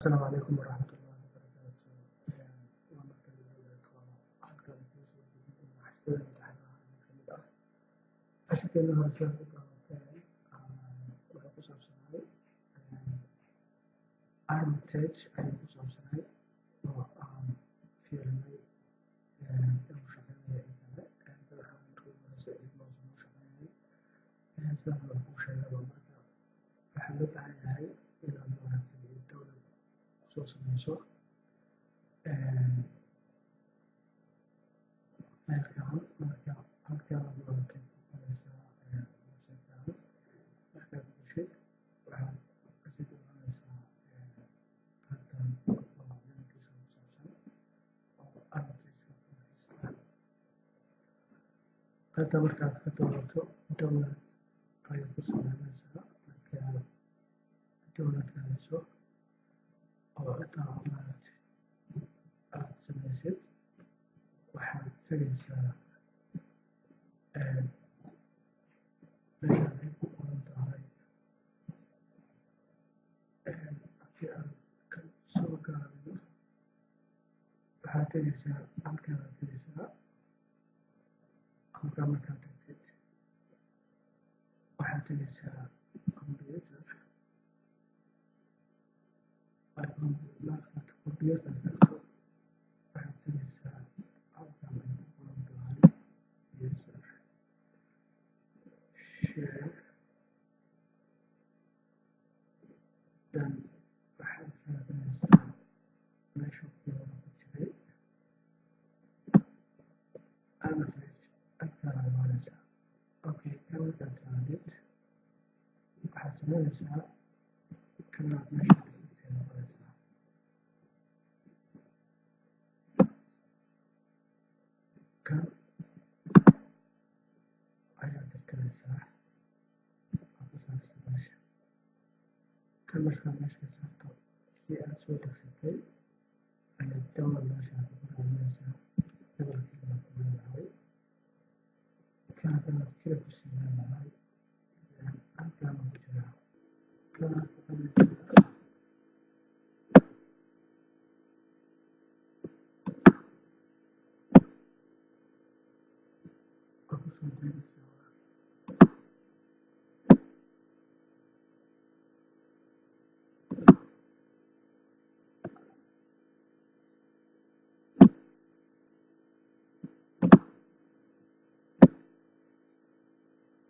السلام عليكم ورحمة الله وبركاته. waa marka halkan kusoo gudbin waxbarashada imtixaanaha kamid ah casharkeena hore sida ku daawateen wuxuu ku saabsanahay Armitage ayuu ku saabsanahay oo aan fiirinay inuu shaqeynayo kale waxaan ilmaha soo shaqeynayay sidaan hore ku sheegay marka waxaa loo baahan yahay inaad maaragtay dowlad soo sameyso halkan marka halkan maaragtay ku qoraysaa website-kan markaad gashid waxaad kasii dooranaysaa halkan oo nimankiisa ku saabsan oo Armitage-ka qoraysa hadda markaad ka doorato dowlad ayaad ku sameynaysaa markaad dowlad galayso oo intaa maaragtay aad sameysid waxaad tagaysaa meeshaan ay ku qoran tahay haddii aan ka soo gaabino waxaad tagaysaa halkaan aad tagaysaa halkaan markaad tagtid waxaad tagaysaa computer markaad computer tagto waxaad tagaysaa halkaan ay ku qoran tahay user share dan waxaad raadinaysaa meesha kuwada ku jiray Armitage halkaan aad imaanaysaa okay kan markaad raadid waxaad sameynaysaa kanaad meesha dhexdiisa noqonaysaa kan ayaad tirtiraysaa oo ka saarsa meesha kan markaad meesha ka saarto kii aad soo degsatay ayaad dowlad meesha ku raadinaysaa gobolkii baad ku leedahay kan hadanaad kila ku sii leedahay halkaan ku jiraa kanaad ku qabanaysaa oo kusoo daynaysaa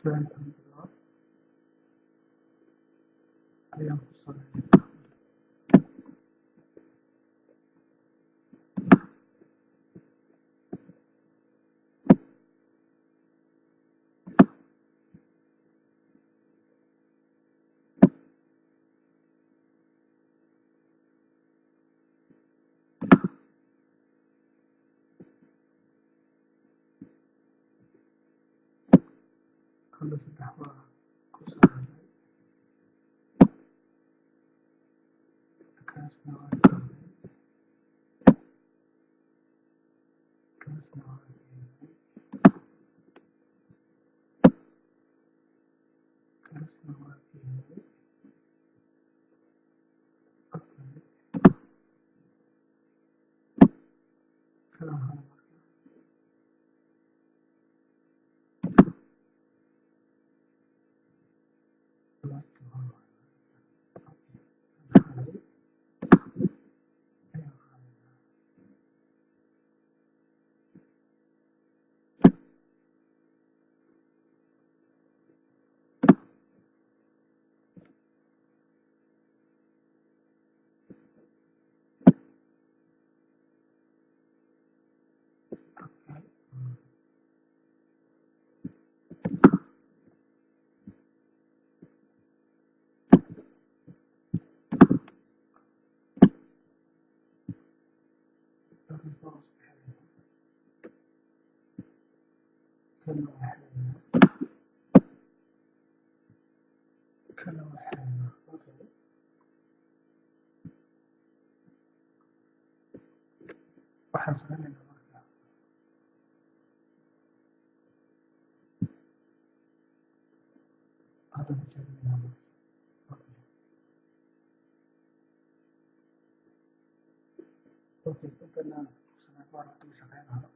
turn on the lock ayaan ku sameynaa hadda saddex waa ku sameynay kaasna waa keenay kaasna waa keenay kaasna waa keenay okay kana hal marka last one okay kan hal ayaan qaadanaa okay halkan soo hoosbaxaya kana waa xirnaa kana waa xirnaa okay waxaan sameynaynaa marka hadda ma jeedinaynaa marka okay okay intanaan sanaafar ku shaqeynayo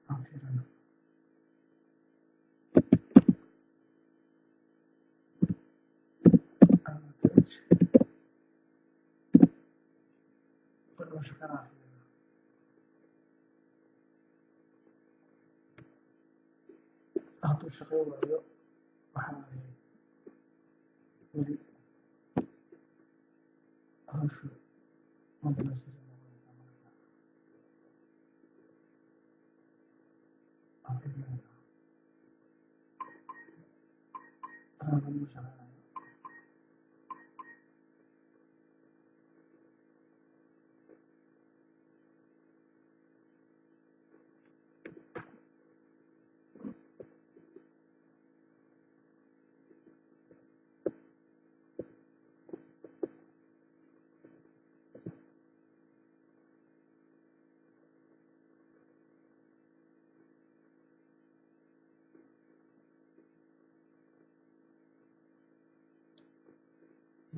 aan fiirino كل شغال hadduu shaqeyn waayo waxaa weli hawshu ma dhamaystirin noqonaysaa marka haddii leedahay ma shaqeynayo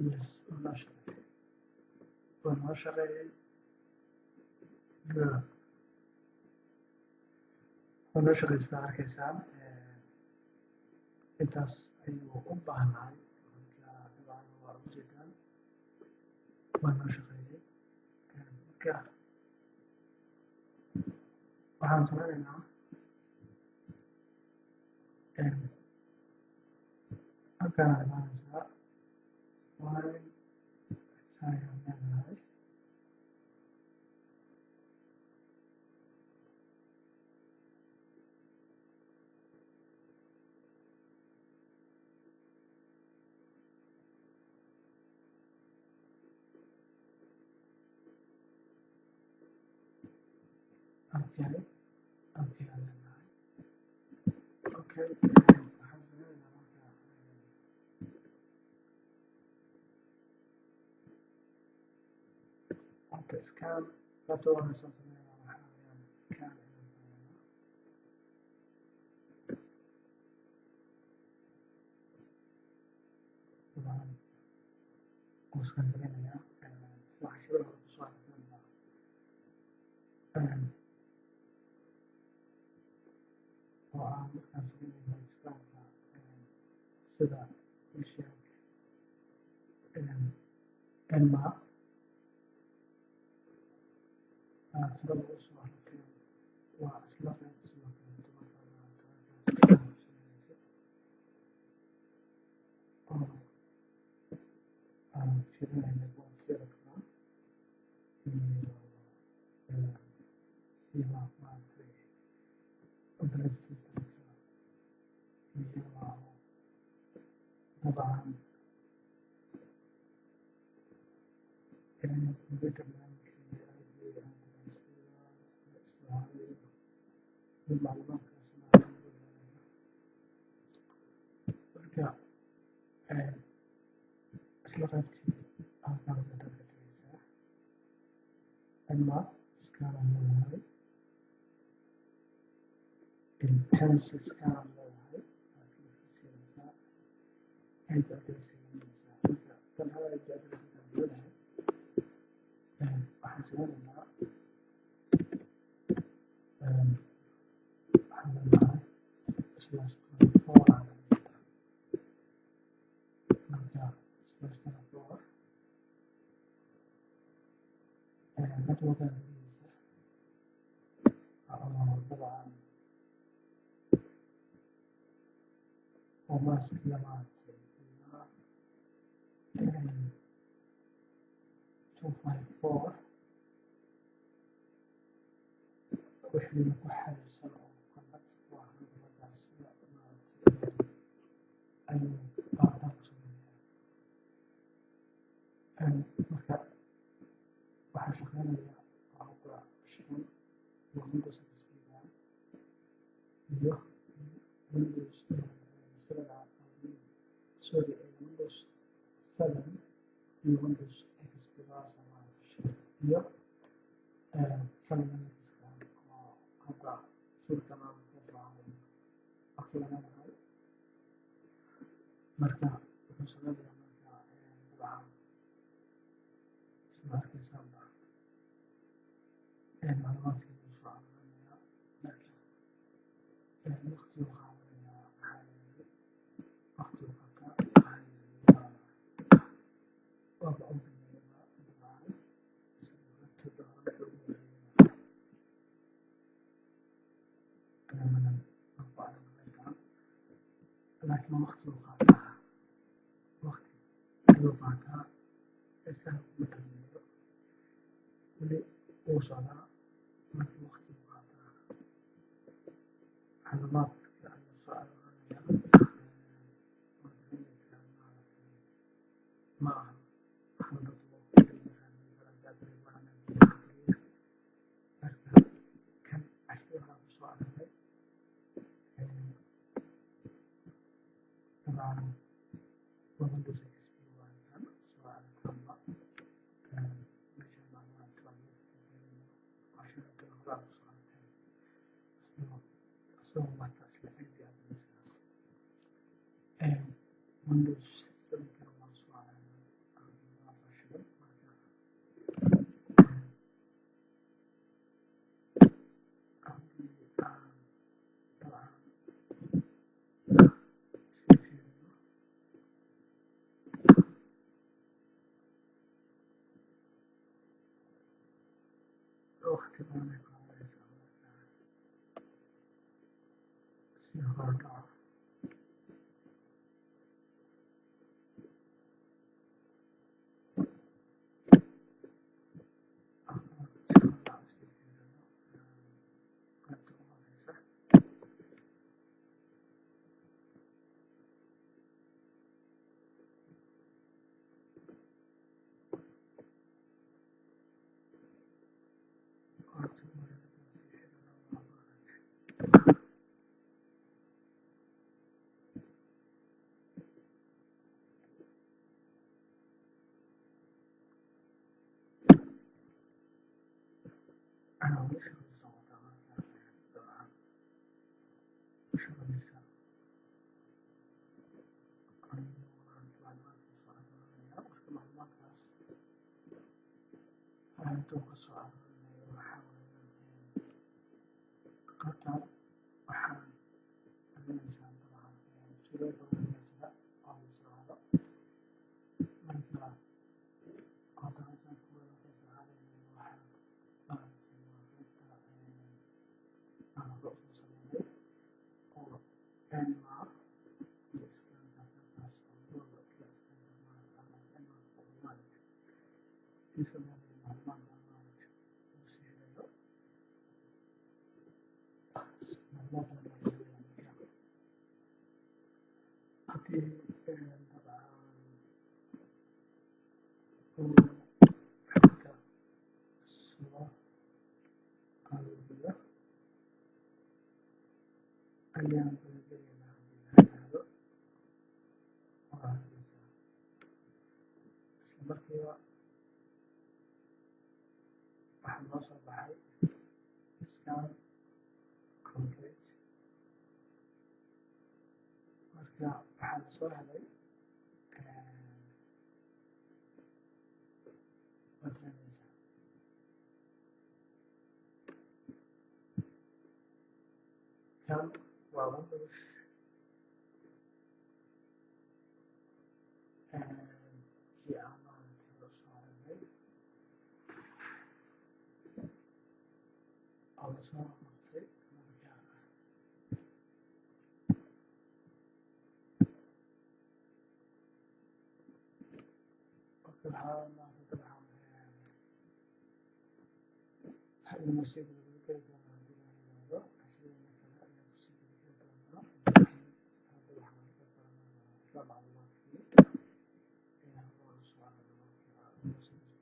yes waa noo shaqeeyey good waa noo shaqeystaa arkaysaan intaas ayuu u baahnaay marka waa ujeedaan waa noo shaqeeyey marka waxaan sameynaynaa halkaan aad imaanaysaa line ayaan leedahay okay aan leedahay okay waxaan sameynaynaa marka horta scan qaybta ugu horeysa aan sameynaa waxaa weeyaan scan ayaan sameynaa dabcan wuu scan gareynayaa sida casharada hore kusoo aragteenba oo aan markaan sameynayno scanka sida isheeg elma tirada u soo aragteen waa isla qaybta sidoo kaleeto markaa oo aan fiirinayno boontiyada kala iyo sida maaragtay operating systemka iyo dabcan computer language iyo macluumaadkaas marka isla qaybtii halkaan dad ka tagaysaa ama scanaan leedahay intense scanaan leedahay siinaysaa aid adressaysaa marka tan hada aid adressaysaa leedahay waxaan sameynaynaa waxaan leedahay slash 24 aan marka slash 24 networkan gudihiisa dabcan oo maaskiya maaragtay ilaa 254 wixii ku xariirsan oo connect ku ah networkaas maaragtay ayuu baaritaan ku sameeyaa marka waxaa shaqeynaya hadda shan waa Windows XP iyo Windows 7 iyo Windows XP iyo Calendar oo hadda suurta maamulkaas marka wuxuu sameynayaa marka dabcan arkaysaa macluumaadkii lagu soo aruurinaya marka waqtigu qaadanaya waxaa yeelay waqtigu qabtaa waxaa yeelay waaba openaya dabcan sidoo kale wuxuu ugu wareegaya laakiin waqtigu qaataa waqti ayuu qaataa isaga kuma dhameeyo weli wuu socdaa markii waqtigu qaataa macluumaadka ayuu soo aruurinaya magaranaysaa maaragtay ma aha khalad marka kan cashir waxaa ku soo aruuray dabcan Windows XP waaye kan soo aragtaanba meesha macluumaadka waa laga isticmaalaya casharada horaa ku soo aragteen isagoo marka isla xilli adressaas Windows 7 kan waan soo aragnay waa soo shiday marka haddii aan dabcan sii fiirino waqti badan ay qaadanaysaa marka si hordhaco أنا مش خلصت طبعا مش خلصت intuu ka soo aruurinayo waxaa weeyaan qaybtan waxaan arinaysaa dabcan suugo badan ayaa jira oo la socdo marka qodobada kuwada ka saaraynayo waxaa maaragtay waa qaybta aan hore usoo sameynay oo NMAR iyo iskankaas halkaas oo labada isla iskanka maaragta ama NMAR automatic si sameynaya macluumaadka maaragta uu sii helayo macluumaadka haddii dabcan uu xogta soo aruuriyo ayaan gudagelaynaa haddii la yidhaahdo waa arkaysaa isla markiiba waxaa noo soo baxay scan complete marka waxaa la soo helay waad fahmaysaa kan waa Windows kii aan maaragtay la soo aragnay oo la soo qabtay marka waxaa maaragtay dabcan inuu sii gudageli doonaa haddii la yidhaahdo cashiradana kale ayaa kusii gudageli doonaa laakiin hadda waxaan ka baranaynaa isla macluumaadkii hore la soo aragnay marka Windows XP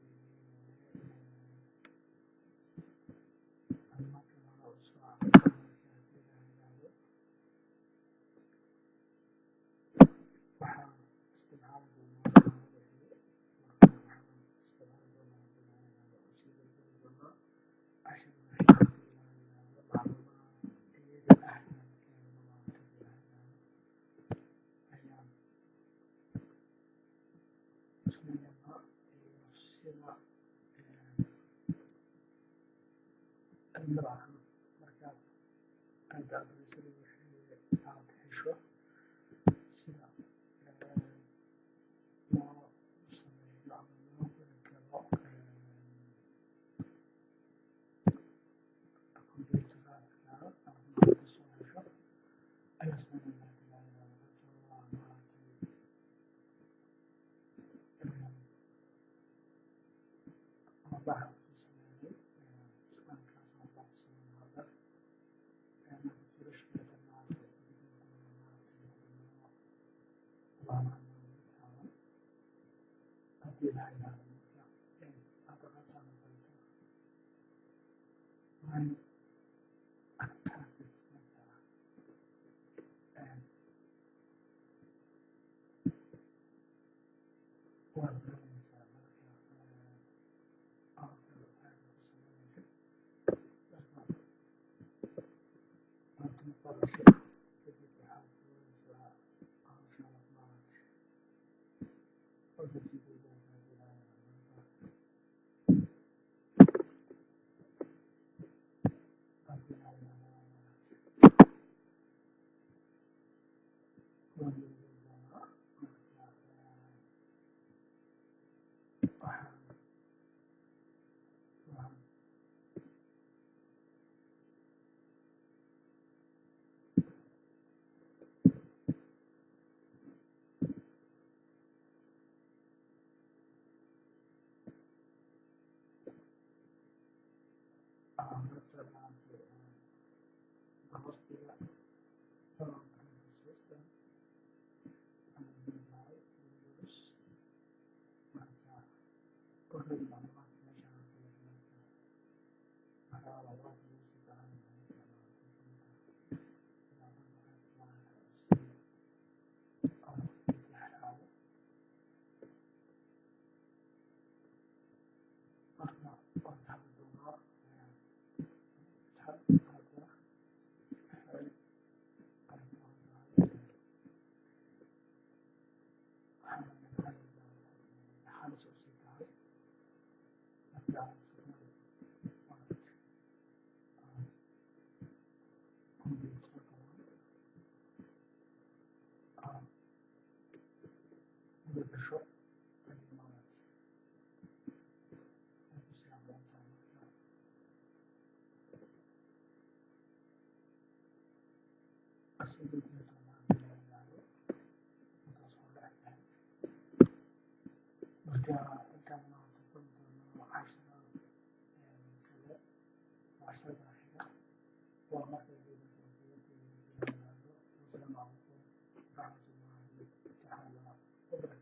macluumaadkan hore la soo aragnay marka haddii la yidhaahdo waxaan isticmaali doonaa marka waxaan isticmaali doonaa haddii la yidhaahdo oo sii gudageli doonaa cashirada xiga haddii la yidhaahdo macluumaad iyaga ahna keeno maaragtay haddii la yidhaahdo ayaan isleeyahay iyo sida waxaan ku sameeyay iskaankaas aan baa ku sameeyay hadda furashka dhammaantood haddii la haynaado marka hadda qataan bayto when attack is waa baranaysaa marka awalka attack ku sameynaysa marka maanta barasho kadib waxaad sameynaysaa hawshaad maaragtay qofasigeeda hostiga system Windows marka already macluumaadka meeshaan aan ku leeyahay waxyaalaha waa lagu sii baahan yahay marka intaan maanta ku doono casharada kale casharada xiga waa marka